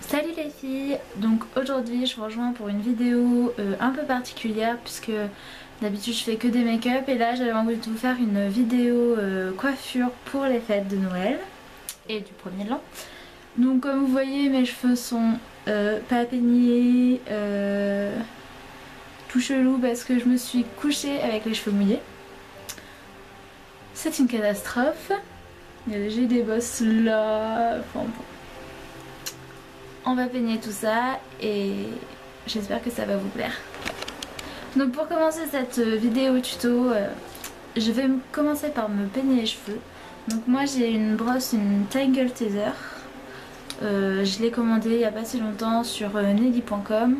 Salut les filles, donc aujourd'hui je vous rejoins pour une vidéo un peu particulière puisque d'habitude je fais que des make-up et là j'avais envie de vous faire une vidéo coiffure pour les fêtes de Noël et du premier de l'an. Donc comme vous voyez mes cheveux sont pas peignés, tout chelou parce que je me suis couchée avec les cheveux mouillés. C'est une catastrophe, j'ai des bosses là, enfin bon. On va peigner tout ça et j'espère que ça va vous plaire. Donc pour commencer cette vidéo tuto, je vais commencer par me peigner les cheveux. Donc moi j'ai une brosse, une Tangle Teaser. Je l'ai commandée il n'y a pas si longtemps sur Nelly.com.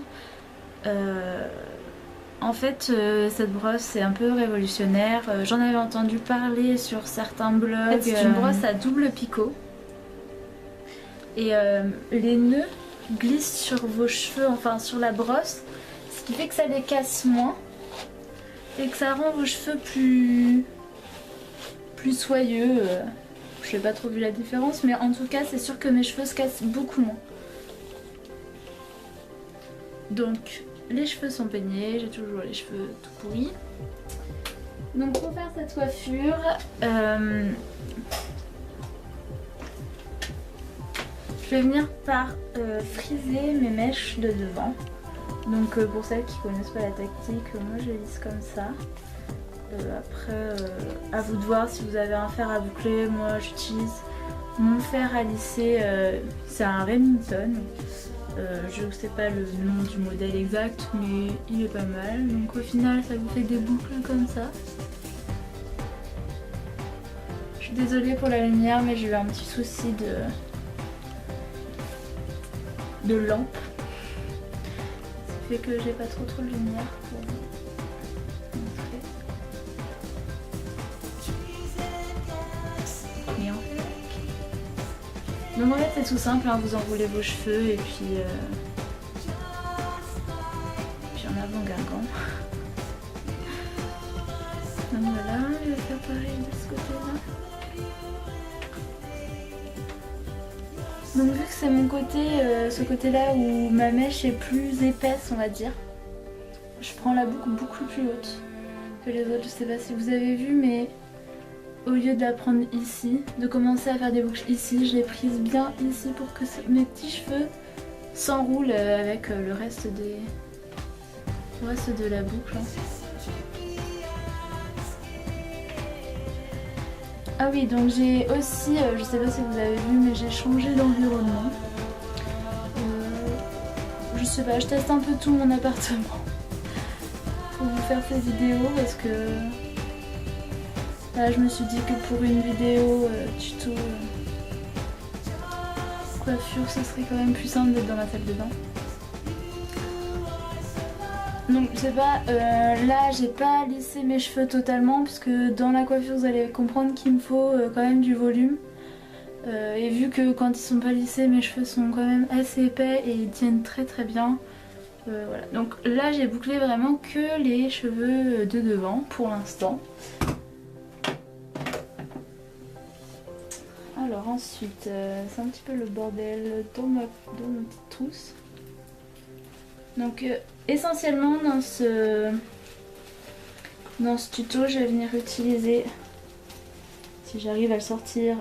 En fait cette brosse c'est un peu révolutionnaire. J'en avais entendu parler sur certains blogs. C'est une brosse à double picot. Et les nœuds glissent sur vos cheveux, enfin sur la brosse, ce qui fait que ça les casse moins et que ça rend vos cheveux plus soyeux. Je n'ai pas trop vu la différence, mais en tout cas c'est sûr que mes cheveux se cassent beaucoup moins. Donc les cheveux sont peignés, j'ai toujours les cheveux tout pourris. Donc pour faire cette coiffure, je vais venir par friser mes mèches de devant. Donc pour celles qui connaissent pas la tactique, moi je lisse comme ça. Après à vous de voir si vous avez un fer à boucler. Moi j'utilise mon fer à lisser, c'est un Remington. Je ne sais pas le nom du modèle exact mais il est pas mal. Donc au final ça vous fait des boucles comme ça. Je suis désolée pour la lumière mais j'ai eu un petit souci de lampe. Ça fait que j'ai pas trop de lumière pour vous montrer. Donc en fait c'est tout simple, hein, vous enroulez vos cheveux et puis en avant Guingamp. Donc voilà, je vais faire pareil de ce côté-là. Donc vu que c'est mon côté, ce côté-là où ma mèche est plus épaisse on va dire, je prends la boucle beaucoup plus haute que les autres. Je sais pas si vous avez vu mais au lieu de la prendre ici, de commencer à faire des boucles ici, je l'ai prise bien ici pour que mes petits cheveux s'enroulent avec le reste de la boucle. Ah oui, donc j'ai aussi, je sais pas si vous avez vu, mais j'ai changé d'environnement. Je sais pas, je teste un peu tout mon appartement pour vous faire ces vidéos parce que là je me suis dit que pour une vidéo tuto coiffure, ce serait quand même plus simple d'être dans la salle de bain. Donc je sais pas, là j'ai pas lissé mes cheveux totalement puisque dans la coiffure vous allez comprendre qu'il me faut quand même du volume. Et vu que quand ils sont pas lissés mes cheveux sont quand même assez épais et ils tiennent très très bien. Voilà. Donc là j'ai bouclé vraiment que les cheveux de devant pour l'instant. Alors ensuite c'est un petit peu le bordel dans ma petite trousse. Donc essentiellement dans ce tuto je vais venir utiliser, si j'arrive à le sortir,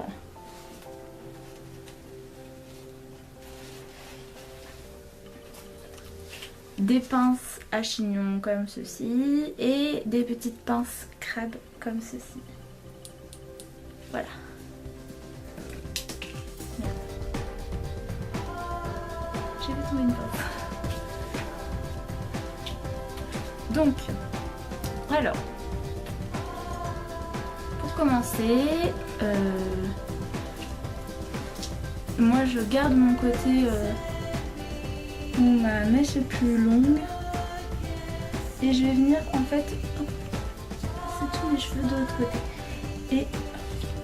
des pinces à chignon comme ceci et des petites pinces crabes comme ceci. Voilà. J'ai vu tomber une pince. Donc, alors, pour commencer, moi je garde mon côté où ma mèche est plus longue et je vais venir en fait passer tous mes cheveux de l'autre côté. Et,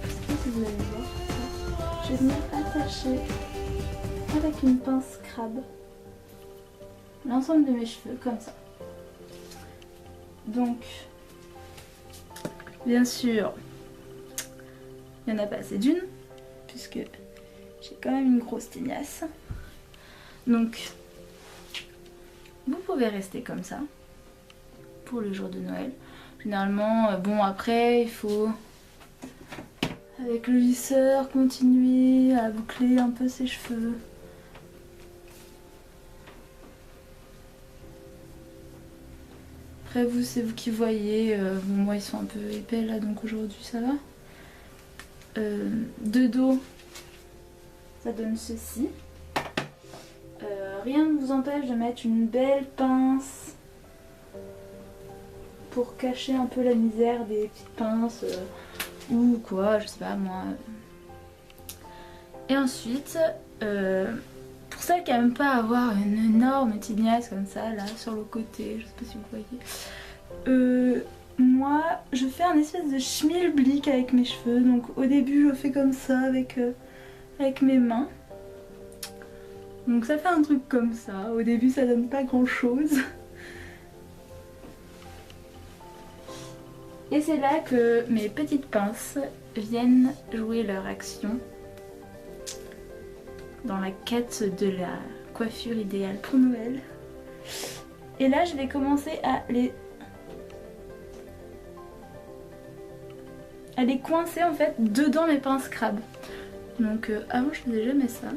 je sais pas si vous allez voir, je vais venir attacher avec une pince crabe l'ensemble de mes cheveux comme ça. Donc, bien sûr, il n'y en a pas assez d'une, puisque j'ai quand même une grosse tignasse. Donc vous pouvez rester comme ça pour le jour de Noël. Généralement, bon après il faut avec le lisseur continuer à boucler un peu ses cheveux. Après vous, c'est vous qui voyez. Bon, moi ils sont un peu épais là, donc aujourd'hui ça va. De dos, ça donne ceci. Rien ne vous empêche de mettre une belle pince pour cacher un peu la misère des petites pinces ou quoi, je sais pas moi. Et ensuite, pour celles qui n'aiment pas avoir une énorme tignasse comme ça là sur le côté, je sais pas si vous voyez. Moi, je fais un espèce de schmilblick avec mes cheveux. Donc au début, je fais comme ça avec mes mains. Donc ça fait un truc comme ça. Au début, ça donne pas grand chose. Et c'est là que mes petites pinces viennent jouer leur action dans la quête de la coiffure idéale pour Noël. Et là, je vais commencer à les coincer en fait dedans mes pinces crabes. Donc avant je faisais jamais ça.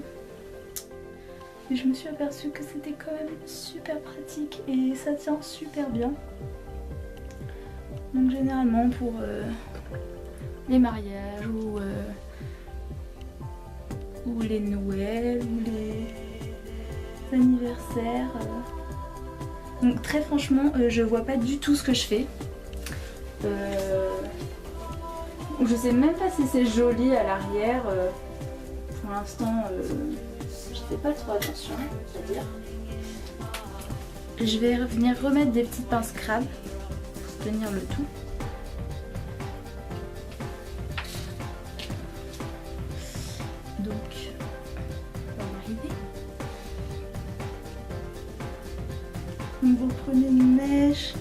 Et je me suis aperçue que c'était quand même super pratique et ça tient super bien. Donc généralement pour les mariages ou les Noëls ou les anniversaires. Donc très franchement je vois pas du tout ce que je fais. Je sais même pas si c'est joli à l'arrière. Pour l'instant, je fais pas trop attention, c'est-à-dire. Je vais venir remettre des petites pinces crabes pour tenir le tout. Donc, on va arriver. Donc vous prenez une mèche.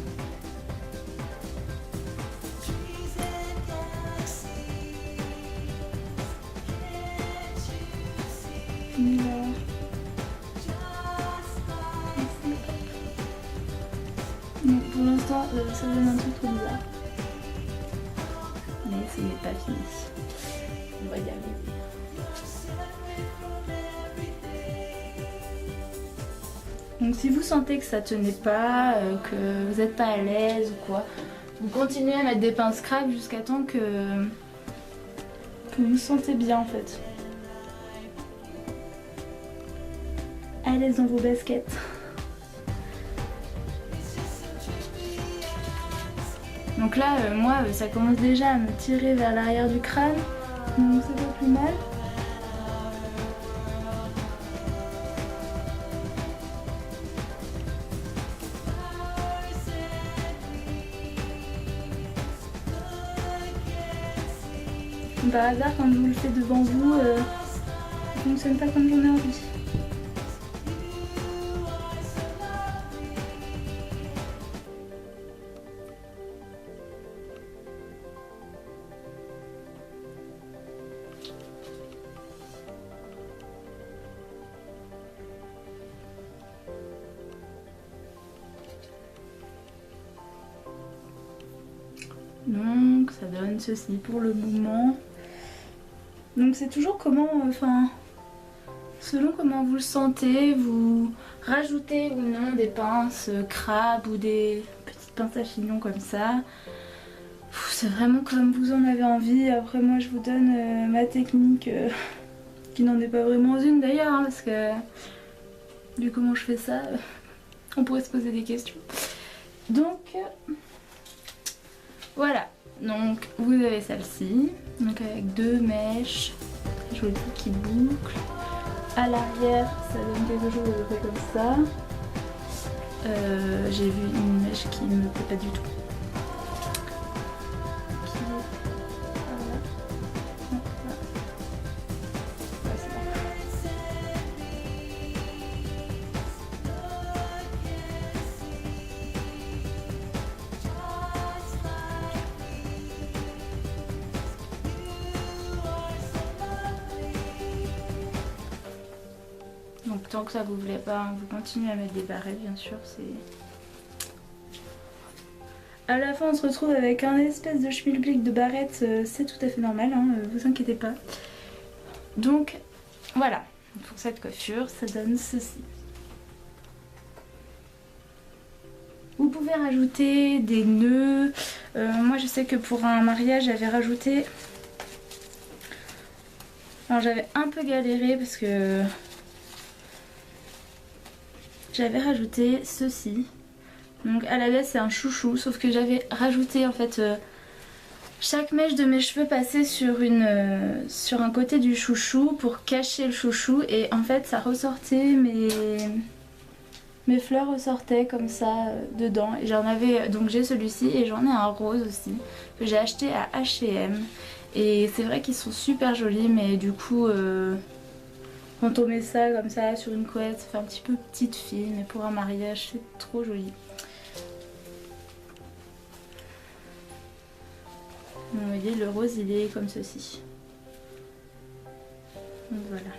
Donc pour l'instant ça donne un truc trop bizarre. Mais ce n'est pas fini. On va y arriver. Donc si vous sentez que ça tenait pas, que vous n'êtes pas à l'aise ou quoi, vous continuez à mettre des pinces crabes jusqu'à temps que vous vous sentez bien en fait. À l'aise dans vos baskets. Donc là, moi, ça commence déjà à me tirer vers l'arrière du crâne, donc c'est pas plus mal. Par hasard, quand je vous le fais devant vous, ça fonctionne pas comme j'en ai envie. Donc ça donne ceci pour le moment. Donc c'est toujours comment, enfin, selon comment vous le sentez, vous rajoutez ou non des pinces crabes ou des petites pinces à chignon comme ça. C'est vraiment comme vous en avez envie. Après moi je vous donne ma technique qui n'en est pas vraiment une d'ailleurs, hein, parce que vu comment je fais ça, on pourrait se poser des questions. Donc voilà, donc vous avez celle-ci, donc avec deux mèches jolies qui bouclent. À l'arrière, ça donne quelque chose à peu près comme ça. J'ai vu une mèche qui ne me plaît pas du tout. Donc tant que ça vous plaît pas, hein, vous continuez à mettre des barrettes bien sûr. À la fin on se retrouve avec un espèce de schmilblick de barrettes, c'est tout à fait normal, hein, vous inquiétez pas. Donc voilà, pour cette coiffure ça donne ceci. Vous pouvez rajouter des nœuds, moi je sais que pour un mariage j'avais rajouté... Alors j'avais un peu galéré parce que j'avais rajouté ceci. Donc à la base c'est un chouchou, sauf que j'avais rajouté en fait chaque mèche de mes cheveux passait sur un côté du chouchou pour cacher le chouchou, et en fait ça ressortait, mes fleurs ressortaient comme ça dedans, et j'en avais, donc j'ai celui-ci et j'en ai un rose aussi que j'ai acheté à H&M, et c'est vrai qu'ils sont super jolis, mais du coup quand on met ça comme ça sur une couette ça fait un petit peu petite fille, mais pour un mariage c'est trop joli. Vous voyez, le rose il est comme ceci. Donc voilà.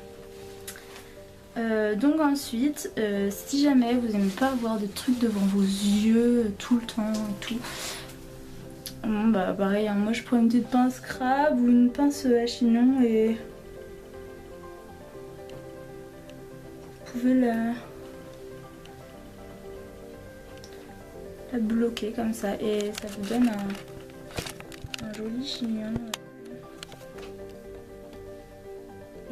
Donc ensuite, si jamais vous n'aimez pas avoir des trucs devant vos yeux tout le temps et tout, bon bah pareil, hein, moi je prends une petite pince crabe ou une pince à chignon et vous pouvez la bloquer comme ça et ça vous donne un joli chignon.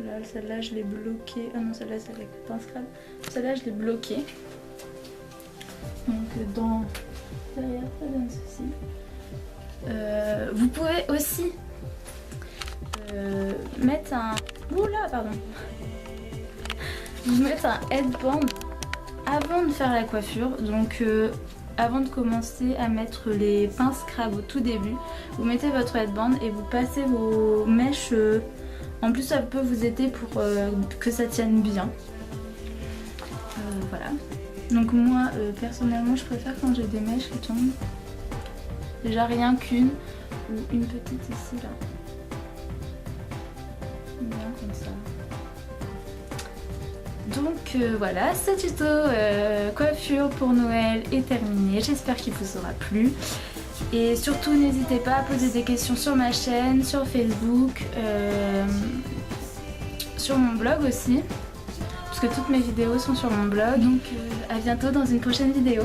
Là, celle-là je l'ai bloquée. Ah non, celle-là c'est avec pince crabe. Celle-là je l'ai bloquée. Donc derrière ça donne ceci. Vous pouvez aussi mettre un... Oula, pardon. Vous mettez un headband avant de faire la coiffure. Donc avant de commencer à mettre les pinces crabes au tout début, vous mettez votre headband et vous passez vos mèches. En plus ça peut vous aider pour que ça tienne bien. Voilà. Donc moi personnellement je préfère quand j'ai des mèches qui tombent. Déjà rien qu'une ou une petite ici là. Bien comme ça. Donc voilà, ce tuto coiffure pour Noël est terminé. J'espère qu'il vous aura plu. Et surtout n'hésitez pas à poser des questions sur ma chaîne, sur Facebook, sur mon blog aussi. Parce que toutes mes vidéos sont sur mon blog. Donc à bientôt dans une prochaine vidéo.